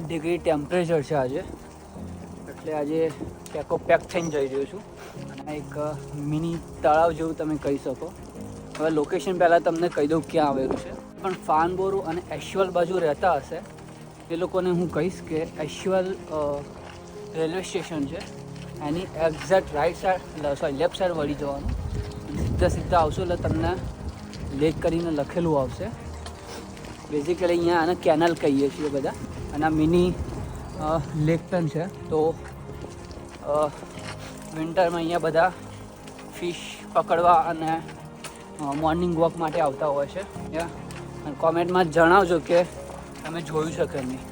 Degree temperature છે આજે, એટલે આજે પેકો પેક થઈને જઈ રહ્યો છું. અને એક મિની તળાવ જેવું તમે કહી શકો. હવે લોકેશન પહેલાં તમને કહી દઉં ક્યાં આવેલું છે. પણ ફાનબોરો અને એશ્વલ બાજુ રહેતા હશે એ લોકોને હું કહીશ કે એશ્વલ રેલવે સ્ટેશન છે, એની exact right side left side વળી જવાનું. સીધા આવશો એટલે તમને લેક કરીને લખેલું આવશે. બેઝિકલી અહીંયા આને કેનલ કહીએ છીએ બધા, અને આ મિની લેક પણ છે. તો વિન્ટરમાં અહીંયા બધા ફિશ પકડવા અને મોર્નિંગ વોક માટે આવતા હોય છે. અને કોમેન્ટમાં જણાવજો કે તમે જોયું છે કે નહીં.